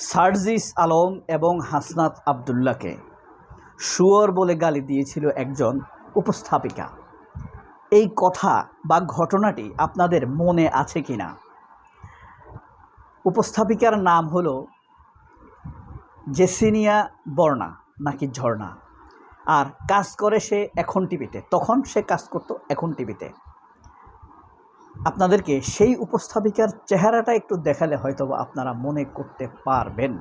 সার্জিস আলম এবং হাসনাত আবদুল্লাহকে শুয়োর বলে গালি দিয়েছিল একজন উপস্থাপিকা। এই কথা বা ঘটনাটি আপনাদের মনে আছে কি না? উপস্থাপিকার নাম হলো জেসিনিয়া বর্ণা নাকি ঝর্ণা, আর কাজ করে সে এখন টিভিতে। তখন সে কাজ করতো এখন টিভিতে। আপনাদেরকে সেই উপস্থাপিকার চেহারাটা একটু দেখালে হয়তো আপনারা মনে করতে পারবেন।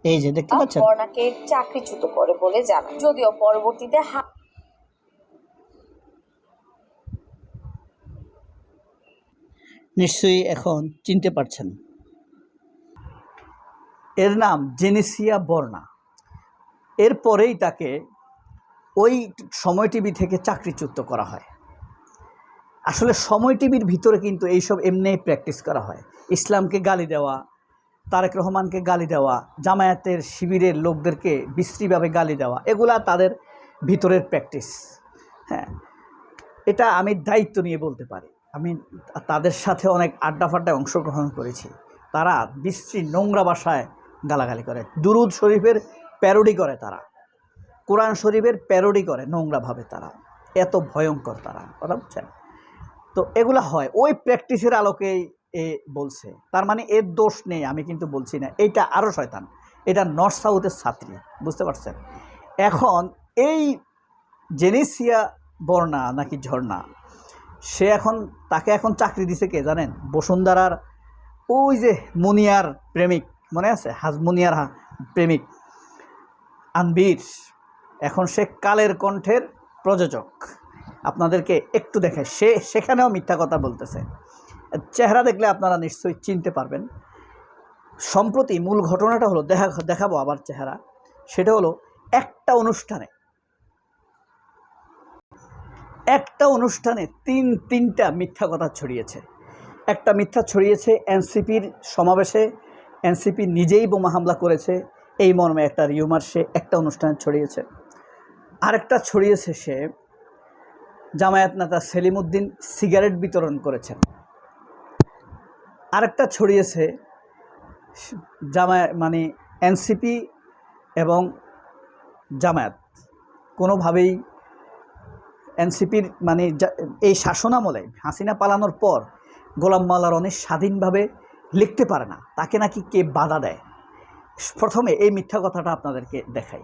এই যে দেখতে পাচ্ছেন, বর্ণাকে চাকরিচ্যুত করে বলে জানান, যদিও পরবর্তীতে নিশ্চয়ই এখন চিনতে পারছেন। এর নাম জেনেসিয়া বর্ণা। এরপরেই তাকে ওই সময় টিভি থেকে চাকরিচ্যুত করা হয়। আসলে সময় টিভির ভিতরে কিন্তু এইসব এমনি প্র্যাকটিস করা হয়। ইসলামকে গালি দেওয়া, তারেক রহমানকে গালি দেওয়া, জামায়াতের শিবিরের লোকদেরকে বিশ্রীভাবে গালি দেওয়া, এগুলা তাদের ভিতরের প্র্যাকটিস। হ্যাঁ, এটা আমি দায়িত্ব নিয়ে বলতে পারি। আমি তাদের সাথে অনেক আড্ডা ফাড্ডায় অংশগ্রহণ করেছি। তারা বিশ্রী নোংরা ভাষায় গালাগালি করে, দুরুদ শরীফের প্যারোডি করে, তারা কোরআন শরীফের প্যারোডি করে নোংরাভাবে। তারা এত ভয়ঙ্কর, তারা কথা বুঝছেন তো। এগুলা হয় ওই প্র্যাকটিসের আলোকেই এ বলছে। তার মানে এর দোষ নেই আমি কিন্তু বলছি না। এইটা আরও শয়তান, এটা নর্থ সাউথের ছাত্রী, বুঝতে পারছেন। এখন এই জেনেসিয়া বর্ণা নাকি ঝর্ণা, সে তাকে এখন চাকরি দিছে কে জানেন? বসুন্ধরার ওই যে মুনিয়ার প্রেমিক, মনে আছে? মুনিয়ার প্রেমিক আনবীর। এখন সে কালের কণ্ঠের প্রযোজক। আপনাদেরকে একটু দেখে, সেখানেও মিথ্যা কথা বলতেছে। চেহারা দেখলে আপনারা নিশ্চয়ই চিনতে পারবেন। সম্প্রতি মূল ঘটনাটা হলো, দেখাবো আবার চেহারা। সেটা হলো একটা অনুষ্ঠানে তিনটা মিথ্যা কথা ছড়িয়েছে। একটা মিথ্যা ছড়িয়েছে এনসিপির সমাবেশে, এনসিপি নিজেই বোমা হামলা করেছে, এই মর্মে একটা রিউমার সে একটা অনুষ্ঠানে ছড়িয়েছে। আরেকটা ছড়িয়েছে সে জামায়াত নেতা সেলিম উদ্দিন সিগারেট বিতরণ করেছেন। আরেকটা ছড়িয়েছে এনসিপি এবং জামায়াত কোনোভাবেই এনসিপির এই শাসনামলে হাসিনা পালানোর পর গোলাম মাওলা রনি স্বাধীনভাবে লিখতে পারে না, তাকে নাকি কে বাধা দেয়। প্রথমে এই মিথ্যা কথাটা আপনাদেরকে দেখাই।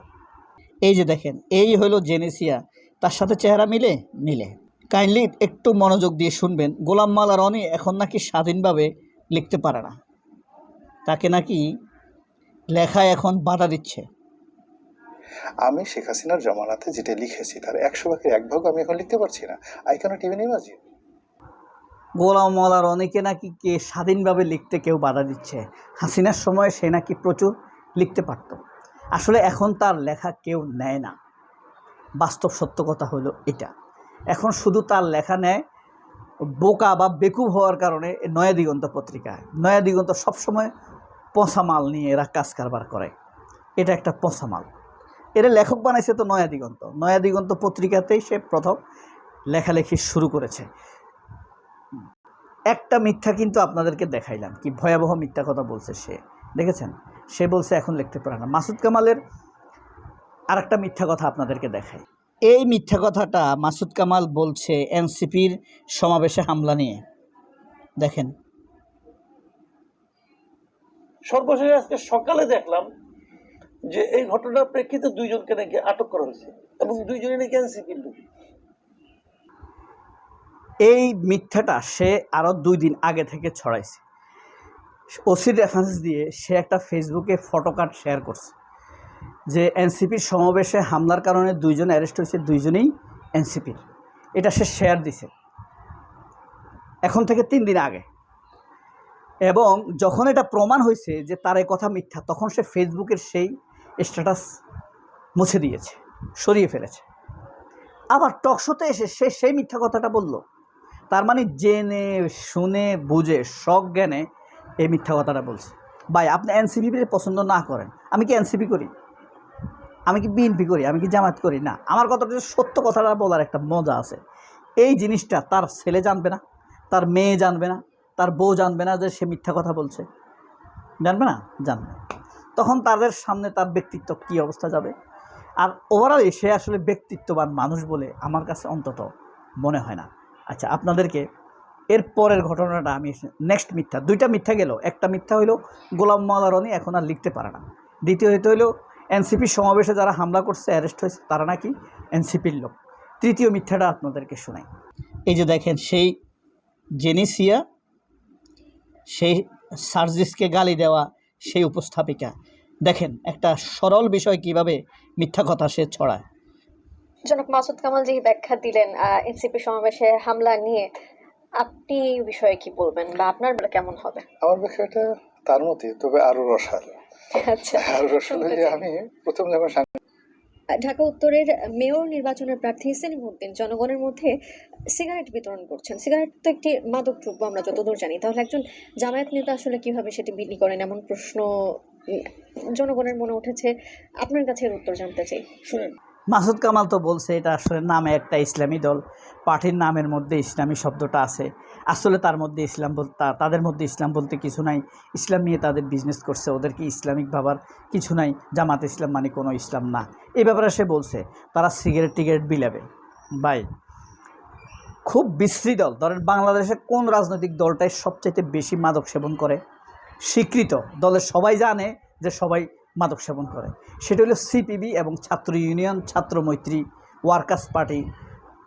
এই যে দেখেন, এই হলো জেনেসিয়া, তার সাথে চেহারা মিলে। কাইন্ডলি একটু মনোযোগ দিয়ে শুনবেন। গোলাম মাওলা রনি এখন নাকি স্বাধীনভাবে লিখতে পারে না, তাকে নাকি লেখায় এখন বাধা দিচ্ছে। আমি শেখ হাসিনার জমানাতে যেটা লিখেছি তার 100 ভাগের 1 ভাগ আমি এখন লিখতে পারছি না। I can't even imagine. Golam Maula রনিকে নাকি কে স্বাধীনভাবে লিখতে কেউ বাধা দিচ্ছে। হাসিনার সময় সে নাকি প্রচুর লিখতে পারত। আসলে এখন তার লেখা কেউ নেয় না। বাস্তব সত্য কথা হলো এটা। এখন শুধু তার লেখা নেয় বোকা বা বেকুব হওয়ার কারণে নয়া দিগন্ত পত্রিকায়। নয়া দিগন্ত সবসময় পচা মাল নিয়ে এরা কাজ কারবার করে। এটা একটা পচা মাল। এরা লেখক বানাইছে তো নয়া দিগন্ত। নয়া দিগন্ত পত্রিকাতেই সে প্রথম লেখালেখি শুরু করেছে। একটা মিথ্যা কিন্তু আপনাদেরকে দেখাইলাম, কি ভয়াবহ মিথ্যা কথা বলছে সে, দেখেছেন? সে বলছে এখন লিখতে পারে না। মাসুদ কামালের আরেকটা মিথ্যা কথা আপনাদেরকে দেখাই। এই মিথ্যা কথাটা মাসুদ কামাল বলছে এনসিপির সমাবেশে হামলা নিয়ে। দেখেন, সর্বশেষ আজকে সকালে দেখলাম যে এই ঘটনার প্রেক্ষিতে 2 জনকে নাকি আটক করা হয়েছে এবং 2 জনই নাকি এনসিপির লোক। এই মিথ্যাটা সে আরও 2 দিন আগে থেকে ছড়াইছে। ওসির রেফারেন্স দিয়ে সে একটা ফেসবুকে ফটোকার্ড শেয়ার করছে যে এনসিপির সমাবেশে হামলার কারণে 2 জন অ্যারেস্ট হয়েছে, 2 জনই এনসিপির। এটা সে শেয়ার দিছে এখন থেকে 3 দিন আগে। এবং যখন এটা প্রমাণ হয়েছে যে তার এই কথা মিথ্যা, তখন সে ফেসবুকের সেই স্ট্যাটাস মুছে দিয়েছে, সরিয়ে ফেলেছে। আবার টকশোতে এসে সে সেই মিথ্যা কথাটা বলল। তার মানে জেনে শুনে বুঝে সজ্ঞানে এই মিথ্যা কথাটা বলছে। ভাই, আপনি এনসিপি পছন্দ না করেন, আমি কি এনসিপি করি? আমি কি বিএনপি করি? আমি কি জামাত করি? না। আমার কথাটা সত্য কথাটা বলার একটা মজা আছে। এই জিনিসটা তার ছেলে জানবে না, তার মেয়ে জানবে না, তার বউ জানবে না যে সে মিথ্যা কথা বলছে। জানবে না? জানবে। তখন তাদের সামনে তার ব্যক্তিত্ব কী অবস্থা যাবে। আর ওভারঅল সে আসলে ব্যক্তিত্ববান মানুষ বলে আমার কাছে অন্তত মনে হয় না। আচ্ছা, আপনাদেরকে এর পরের ঘটনাটা আমি নেক্সট মিথ্যা, দুইটা মিথ্যা গেল। একটা মিথ্যা হইল গোলাম মোল্লা রনি এখন আর লিখতে পারে না। দ্বিতীয় হইল এনসিপির সমাবেশে যারা হামলা করছে, অ্যারেস্ট হয়েছে, তারা নাকি এনসিপির লোক। তৃতীয় মিথ্যাটা আপনাদেরকে শোনাই। এই যে দেখেন, সেই জেনিসিয়া, সেই সার্জিসকে গালি দেওয়া সেই উপস্থাপিকা, দেখেন একটা সরল বিষয় কিভাবে মিথ্যা কথা সে ছড়ায়। জনাব মাসুদ কামাল যে ব্যাখ্যা দিলেন এনসিপি সমাবেশে হামলা নিয়ে, আপনি এই বিষয়ে কি বলবেন বা আপনার বলে কেমন হবে? আমার বিষয়টা তার মতে, তবে আরো রসালো। আচ্ছা, আরো রসালো যে আমি প্রথম যখন ঢাকা উত্তরের মেয়র নির্বাচনের প্রার্থী সেলিমউদ্দিন জনগণের মধ্যে সিগারেট বিতরণ করছেন। সিগারেট তো একটি মাদক দ্রব্য আমরা যতদূর জানি, তাহলে একজন জামায়াত নেতা আসলে কিভাবে সেটি বিক্রি করেন, এমন প্রশ্ন জনগণের মনে উঠেছে। আপনার কাছে এর উত্তর জানতে চাই। শুনেন, মাসুদ কামাল তো বলছে এটা আসলে নামে একটা ইসলামী দল, পার্টির নামের মধ্যে ইসলামী শব্দটা আছে, আসলে তার মধ্যে ইসলাম বলতে, তাদের মধ্যে ইসলাম বলতে কিছু নাই, ইসলাম নিয়ে তাদের বিজনেস করছে, ওদেরকে ইসলামিক ভাবার কিছু নাই, জামাত ইসলাম মানে কোনো ইসলাম না, এই ব্যাপারে সে বলছে তারা সিগারেট টিগারেট বিলাবে। ভাই, খুব বিশ্রী দল। ধরেন বাংলাদেশে কোন রাজনৈতিক দলটাই সবচাইতে বেশি মাদক সেবন করে? স্বীকৃত দলের সবাই জানে যে সবাই মাদক সেবন করে, সেটা হলো সিপিবি এবং ছাত্র ইউনিয়ন, ছাত্র মৈত্রী, ওয়ার্কার্স পার্টি।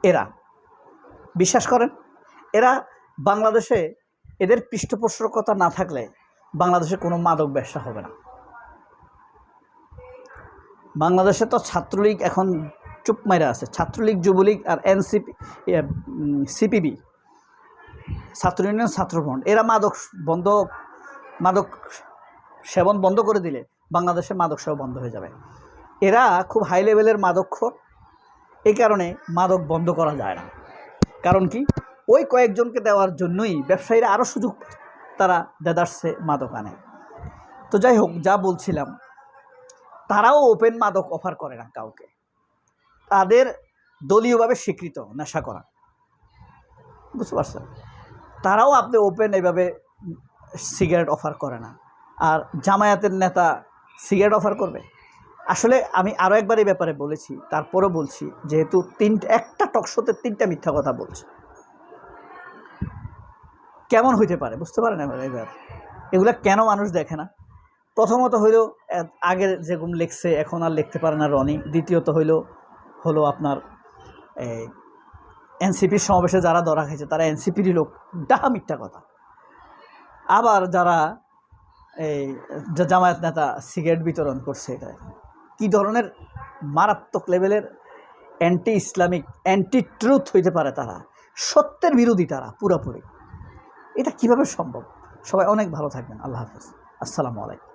এরা বিশ্বাস করেন, এরা বাংলাদেশে এদের পৃষ্ঠপোষকতা না থাকলে বাংলাদেশে কোনো মাদক ব্যবসা হবে না। বাংলাদেশে তো ছাত্রলীগ এখন চুপ মাইরা আছে, ছাত্রলীগ, যুবলীগ আর এনসিপি, সিপিবি, ছাত্র ইউনিয়ন, ছাত্রফ্রন্ট, এরা মাদক সেবন বন্ধ করে দিলে বাংলাদেশে মাদক সেবন বন্ধ হয়ে যাবে। এরা খুব হাই লেভেলের মাদকখোর, এই কারণে মাদক বন্ধ করা যায় না। কারণ কি, ওই কয়েকজনকে দেওয়ার জন্যই ব্যবসায়ীরা আরও সুযোগ, তারা দেদারসে মাদক আনে। তো যাই হোক, যা বলছিলাম, তারাও ওপেন মাদক অফার করে না কাউকে, তাদের দলীয়ভাবে স্বীকৃত নেশা করা, বুঝতে পারছেন? তারাও আপনি ওপেন এইভাবে সিগারেট অফার করে না। আর জামায়াতের নেতা সিগারেট অফার করবে? আসলে আমি আরও একবার এই ব্যাপারে বলেছি, তারপরেও বলছি, যেহেতু একটা টকশোতে 3টা মিথ্যা কথা বলছে, কেমন হইতে পারে বুঝতে পারেন? এবার এগুলা কেন মানুষ দেখে না? প্রথমত হইল আগের যেরকম লিখছে এখন আর লিখতে পারে না রনি। দ্বিতীয়ত হলো আপনার এনসিপির সমাবেশে যারা ধরা খাইছে তারা এনসিপিরই লোক, ডাহা মিথ্যা কথা। আবার যারা এই জামায়াত নেতা সিগারেট বিতরণ করছে, এটা কী ধরনের মারাত্মক লেভেলের অ্যান্টি ইসলামিক, অ্যান্টি ট্রুথ হইতে পারে? তারা সত্যের বিরোধী, তারা পুরোপুরি। এটা কিভাবে সম্ভব? সবাই অনেক ভালো থাকবেন। আল্লাহ হাফেজ, আসসালামু আলাইকুম।